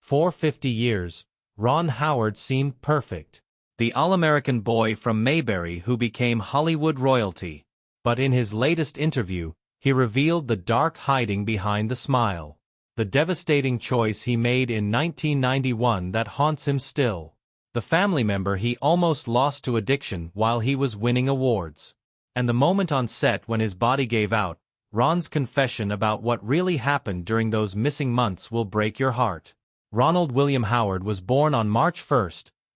For 50 years, Ron Howard seemed perfect. The all-American boy from Mayberry who became Hollywood royalty. But in his latest interview, he revealed the dark hiding behind the smile. The devastating choice he made in 1991 that haunts him still. The family member he almost lost to addiction while he was winning awards. And the moment on set when his body gave out, Ron's confession about what really happened during those missing months will break your heart. Ronald William Howard was born on March 1,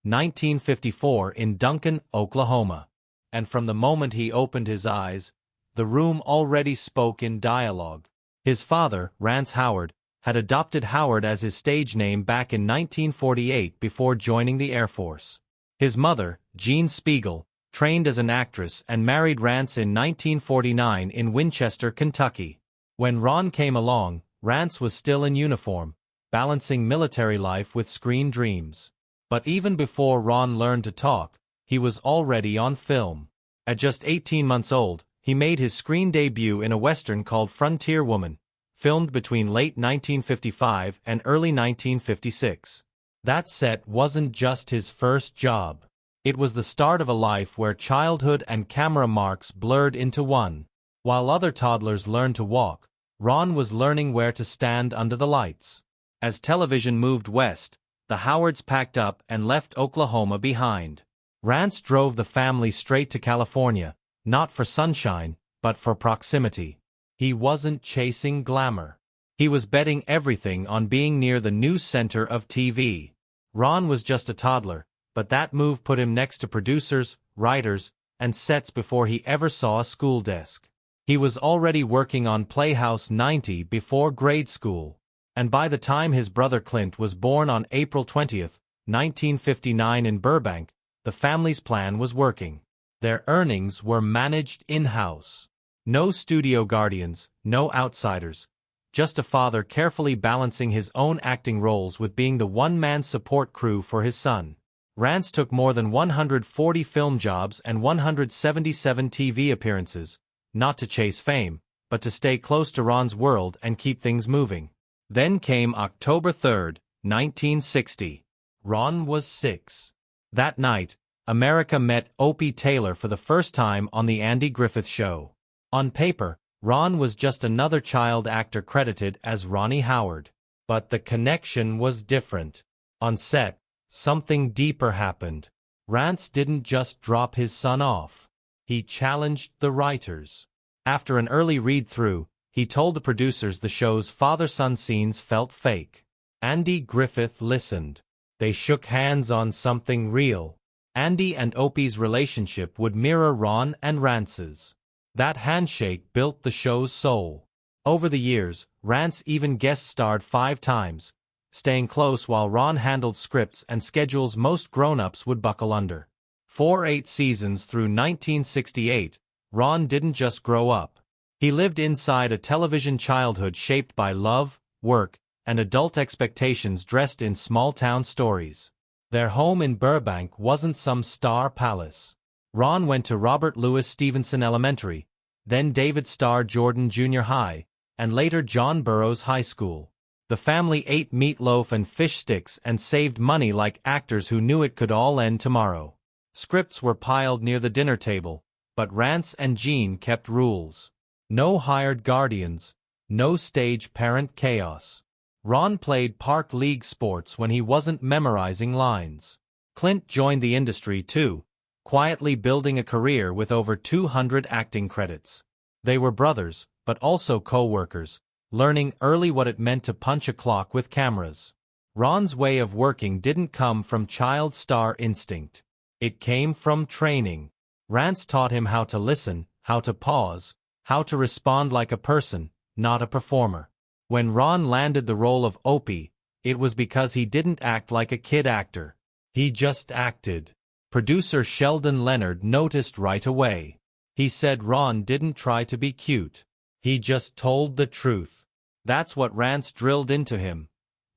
1954 in Duncan, Oklahoma. And from the moment he opened his eyes, the room already spoke in dialogue. His father, Rance Howard, had adopted Howard as his stage name back in 1948 before joining the Air Force. His mother, Jean Spiegel, trained as an actress and married Rance in 1949 in Winchester, Kentucky. When Ron came along, Rance was still in uniform, balancing military life with screen dreams. But even before Ron learned to talk, he was already on film. At just 18 months old, he made his screen debut in a western called Frontier Woman, filmed between late 1955 and early 1956. That set wasn't just his first job. It was the start of a life where childhood and camera marks blurred into one. While other toddlers learned to walk, Ron was learning where to stand under the lights. As television moved west, the Howards packed up and left Oklahoma behind. Rance drove the family straight to California, not for sunshine, but for proximity. He wasn't chasing glamour. He was betting everything on being near the new center of TV. Ron was just a toddler, but that move put him next to producers, writers, and sets before he ever saw a school desk. He was already working on Playhouse 90 before grade school. And by the time his brother Clint was born on April 20, 1959 in Burbank, the family's plan was working. Their earnings were managed in-house. No studio guardians, no outsiders. Just a father carefully balancing his own acting roles with being the one-man support crew for his son. Rance took more than 140 film jobs and 177 TV appearances, not to chase fame, but to stay close to Ron's world and keep things moving. Then came October 3, 1960. Ron was 6. That night, America met Opie Taylor for the first time on The Andy Griffith Show. On paper, Ron was just another child actor credited as Ronnie Howard. But the connection was different. On set, something deeper happened. Rance didn't just drop his son off. He challenged the writers. After an early read-through, he told the producers the show's father-son scenes felt fake. Andy Griffith listened. They shook hands on something real. Andy and Opie's relationship would mirror Ron and Rance's. That handshake built the show's soul. Over the years, Rance even guest-starred 5 times, staying close while Ron handled scripts and schedules most grown-ups would buckle under. For 8 seasons through 1968, Ron didn't just grow up. He lived inside a television childhood shaped by love, work, and adult expectations dressed in small-town stories. Their home in Burbank wasn't some star palace. Ron went to Robert Louis Stevenson Elementary, then David Starr Jordan Junior High, and later John Burroughs High School. The family ate meatloaf and fish sticks and saved money like actors who knew it could all end tomorrow. Scripts were piled near the dinner table, but Rance and Jean kept rules. No hired guardians, no stage parent chaos. Ron played park league sports when he wasn't memorizing lines. Clint joined the industry too, quietly building a career with over 200 acting credits. They were brothers, but also co-workers, learning early what it meant to punch a clock with cameras. Ron's way of working didn't come from child star instinct. It came from training. Rance taught him how to listen, how to pause, how to respond like a person, not a performer. When Ron landed the role of Opie, it was because he didn't act like a kid actor. He just acted. Producer Sheldon Leonard noticed right away. He said Ron didn't try to be cute. He just told the truth. That's what Rance drilled into him.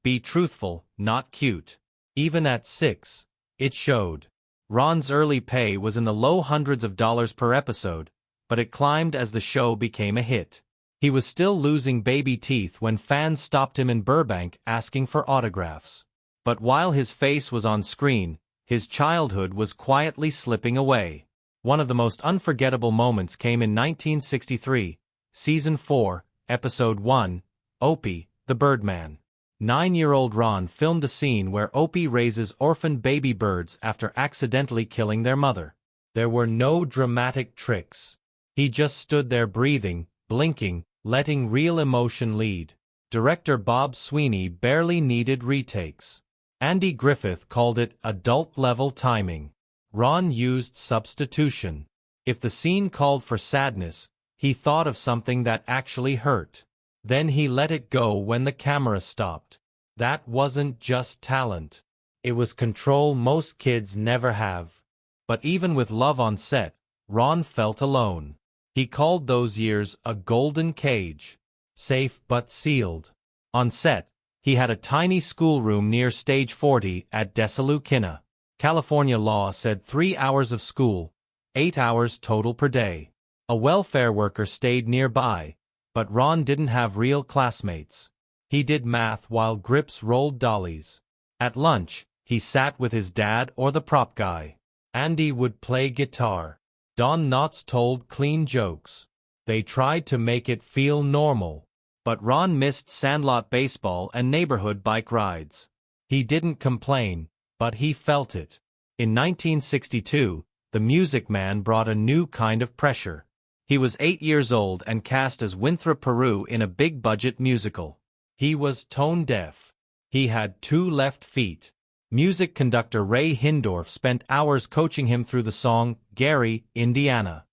Be truthful, not cute. Even at 6, it showed. Ron's early pay was in the low hundreds of dollars per episode, but it climbed as the show became a hit. He was still losing baby teeth when fans stopped him in Burbank asking for autographs. But while his face was on screen, his childhood was quietly slipping away. One of the most unforgettable moments came in 1963, Season 4, Episode 1, Opie, the Birdman. 9-year-old Ron filmed a scene where Opie raises orphaned baby birds after accidentally killing their mother. There were no dramatic tricks. He just stood there breathing, blinking, letting real emotion lead. Director Bob Sweeney barely needed retakes. Andy Griffith called it adult-level timing. Ron used substitution. If the scene called for sadness, he thought of something that actually hurt. Then he let it go when the camera stopped. That wasn't just talent. It was control most kids never have. But even with love on set, Ron felt alone. He called those years a golden cage. Safe but sealed. On set, he had a tiny schoolroom near Stage 40 at Desalukina. California law said 3 hours of school, 8 hours total per day. A welfare worker stayed nearby, but Ron didn't have real classmates. He did math while Grips rolled dollies. At lunch, he sat with his dad or the prop guy. Andy would play guitar. Don Knotts told clean jokes. They tried to make it feel normal. But Ron missed sandlot baseball and neighborhood bike rides. He didn't complain, but he felt it. In 1962, The Music Man brought a new kind of pressure. He was 8 years old and cast as Winthrop Peru in a big-budget musical. He was tone-deaf. He had 2 left feet. Music conductor Ray Hindorf spent hours coaching him through the song, Gary, Indiana.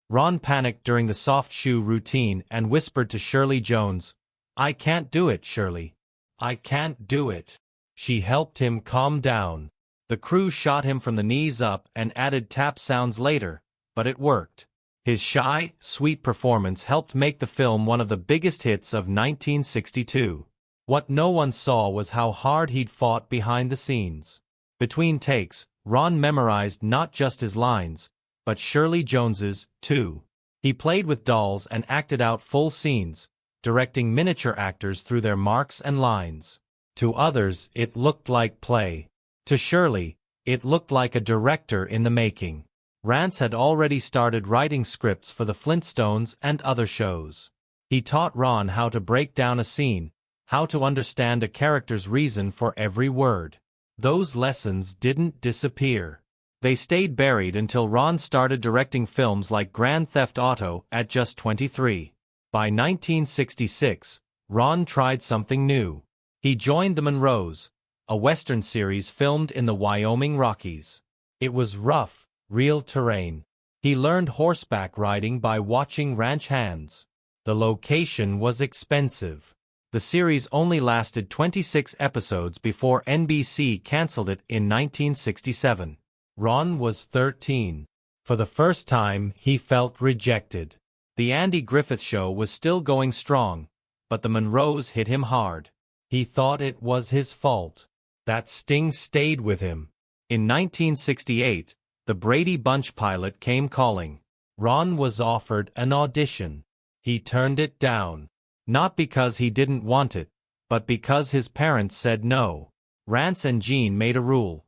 Ron panicked during the soft shoe routine and whispered to Shirley Jones, "I can't do it, Shirley. I can't do it." She helped him calm down. The crew shot him from the knees up and added tap sounds later, but it worked. His shy, sweet performance helped make the film one of the biggest hits of 1962. What no one saw was how hard he'd fought behind the scenes. Between takes, Ron memorized not just his lines, but Shirley Jones's, too. He played with dolls and acted out full scenes, directing miniature actors through their marks and lines. To others, it looked like play. To Shirley, it looked like a director in the making. Rance had already started writing scripts for the Flintstones and other shows. He taught Ron how to break down a scene, how to understand a character's reason for every word. Those lessons didn't disappear. They stayed buried until Ron started directing films like Grand Theft Auto at just 23. By 1966, Ron tried something new. He joined the Monroes, a Western series filmed in the Wyoming Rockies. It was rough, real terrain. He learned horseback riding by watching ranch hands. The location was expensive. The series only lasted 26 episodes before NBC canceled it in 1967. Ron was 13. For the first time, he felt rejected. The Andy Griffith Show was still going strong, but the Monroes hit him hard. He thought it was his fault. That sting stayed with him. In 1968, the Brady Bunch pilot came calling. Ron was offered an audition. He turned it down. Not because he didn't want it, but because his parents said no. Rance and Gene made a rule.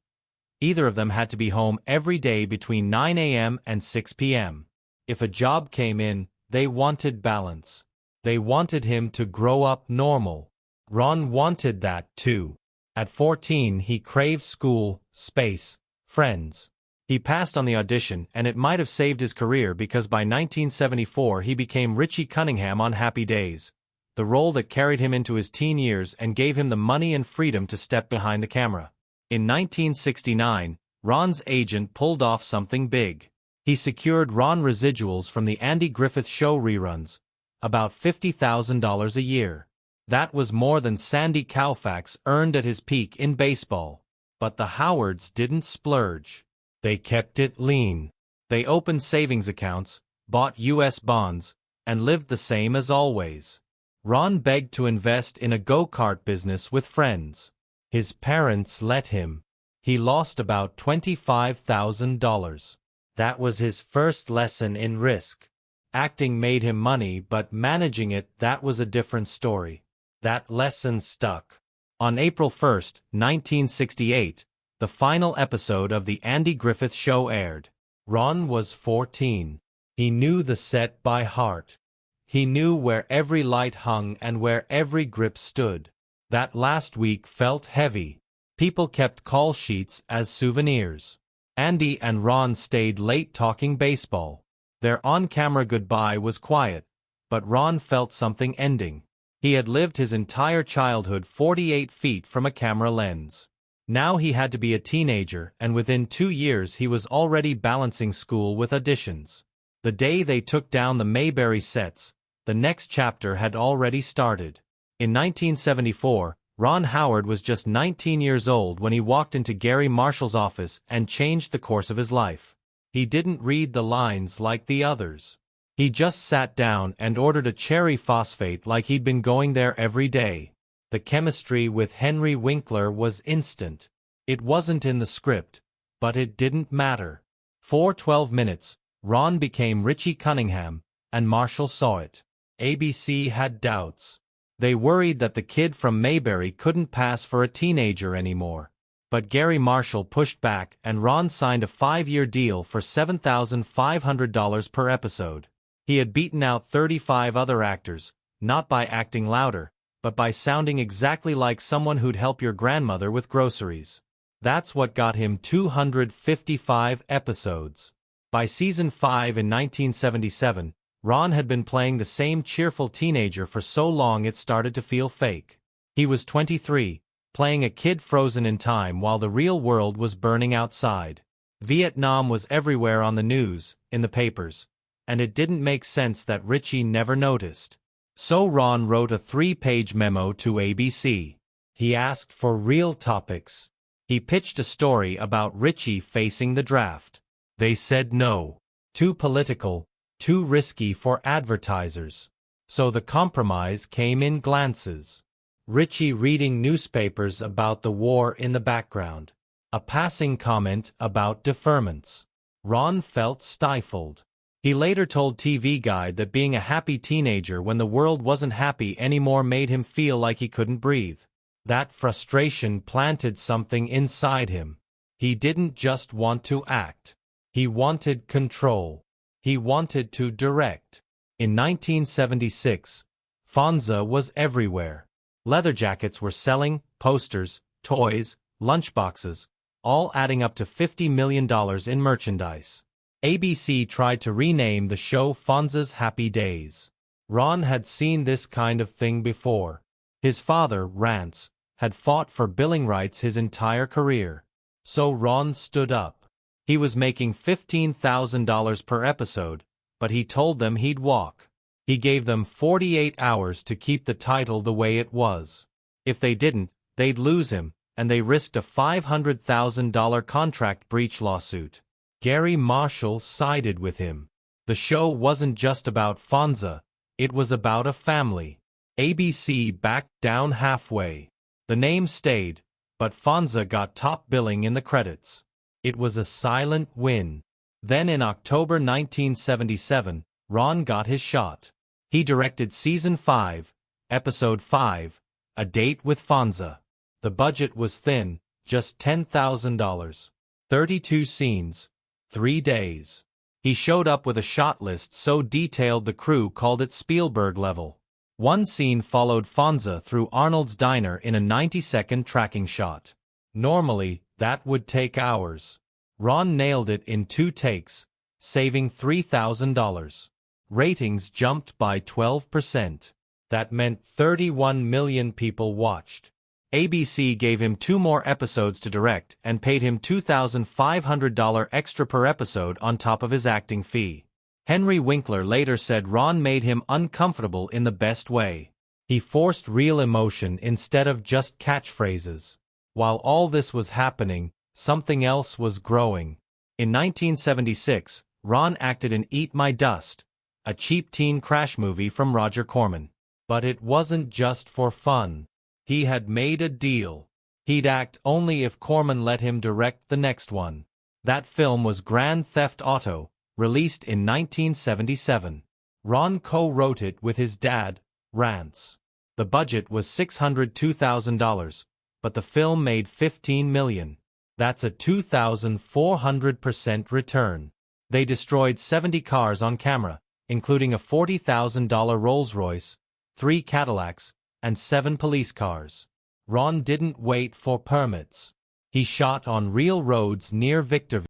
Either of them had to be home every day between 9 a.m. and 6 p.m. If a job came in, they wanted balance. They wanted him to grow up normal. Ron wanted that too. At 14, he craved school, space, friends. He passed on the audition, and it might have saved his career because by 1974 he became Richie Cunningham on Happy Days, the role that carried him into his teen years and gave him the money and freedom to step behind the camera. In 1969, Ron's agent pulled off something big. He secured Ron residuals from the Andy Griffith Show reruns, about $50,000 a year. That was more than Sandy Koufax earned at his peak in baseball. But the Howards didn't splurge. They kept it lean. They opened savings accounts, bought U.S. bonds, and lived the same as always. Ron begged to invest in a go-kart business with friends. His parents let him. He lost about $25,000. That was his first lesson in risk. Acting made him money, but managing it, that was a different story. That lesson stuck. On April 1, 1968, the final episode of The Andy Griffith Show aired. Ron was 14. He knew the set by heart. He knew where every light hung and where every grip stood. That last week felt heavy. People kept call sheets as souvenirs. Andy and Ron stayed late talking baseball. Their on-camera goodbye was quiet, but Ron felt something ending. He had lived his entire childhood 48 feet from a camera lens. Now he had to be a teenager, and within 2 years he was already balancing school with auditions. The day they took down the Mayberry sets, the next chapter had already started. In 1974, Ron Howard was just 19 years old when he walked into Gary Marshall's office and changed the course of his life. He didn't read the lines like the others. He just sat down and ordered a cherry phosphate like he'd been going there every day. The chemistry with Henry Winkler was instant. It wasn't in the script, but it didn't matter. For 12 minutes, Ron became Richie Cunningham, and Marshall saw it. ABC had doubts. They worried that the kid from Mayberry couldn't pass for a teenager anymore. But Gary Marshall pushed back, and Ron signed a 5-year deal for $7,500 per episode. He had beaten out 35 other actors, not by acting louder, but by sounding exactly like someone who'd help your grandmother with groceries. That's what got him 255 episodes. By season 5 in 1977, Ron had been playing the same cheerful teenager for so long it started to feel fake. He was 23, playing a kid frozen in time while the real world was burning outside. Vietnam was everywhere on the news, in the papers, and it didn't make sense that Richie never noticed. So Ron wrote a 3-page memo to ABC. He asked for real topics. He pitched a story about Richie facing the draft. They said no. Too political, too risky for advertisers. So the compromise came in glances. Richie reading newspapers about the war in the background. A passing comment about deferments. Ron felt stifled. He later told TV Guide that being a happy teenager when the world wasn't happy anymore made him feel like he couldn't breathe. That frustration planted something inside him. He didn't just want to act. He wanted control. He wanted to direct. In 1976, Fonzie was everywhere. Leather jackets were selling, posters, toys, lunchboxes, all adding up to $50 million in merchandise. ABC tried to rename the show Fonzie's Happy Days. Ron had seen this kind of thing before. His father, Rance, had fought for billing rights his entire career. So Ron stood up. He was making $15,000 per episode, but he told them he'd walk. He gave them 48 hours to keep the title the way it was. If they didn't, they'd lose him, and they risked a $500,000 contract breach lawsuit. Gary Marshall sided with him. The show wasn't just about Fonzie, it was about a family. ABC backed down halfway. The name stayed, but Fonzie got top billing in the credits. It was a silent win. Then in October 1977, Ron got his shot. He directed Season 5, Episode 5, A Date with Fonzie. The budget was thin, just $10,000. 32 scenes, 3 days. He showed up with a shot list so detailed the crew called it Spielberg level. One scene followed Fonzie through Arnold's diner in a 90-second tracking shot. Normally, that would take hours. Ron nailed it in 2 takes, saving $3,000. Ratings jumped by 12%. That meant 31 million people watched. ABC gave him 2 more episodes to direct and paid him $2,500 extra per episode on top of his acting fee. Henry Winkler later said Ron made him uncomfortable in the best way. He forced real emotion instead of just catchphrases. While all this was happening, something else was growing. In 1976, Ron acted in Eat My Dust, a cheap teen crash movie from Roger Corman. But it wasn't just for fun. He had made a deal. He'd act only if Corman let him direct the next one. That film was Grand Theft Auto, released in 1977. Ron co-wrote it with his dad, Rance. The budget was $602,000, but the film made $15 million. That's a 2,400% return. They destroyed 70 cars on camera, including a $40,000 Rolls-Royce, 3 Cadillacs, and 7 police cars. Ron didn't wait for permits. He shot on real roads near Victorville.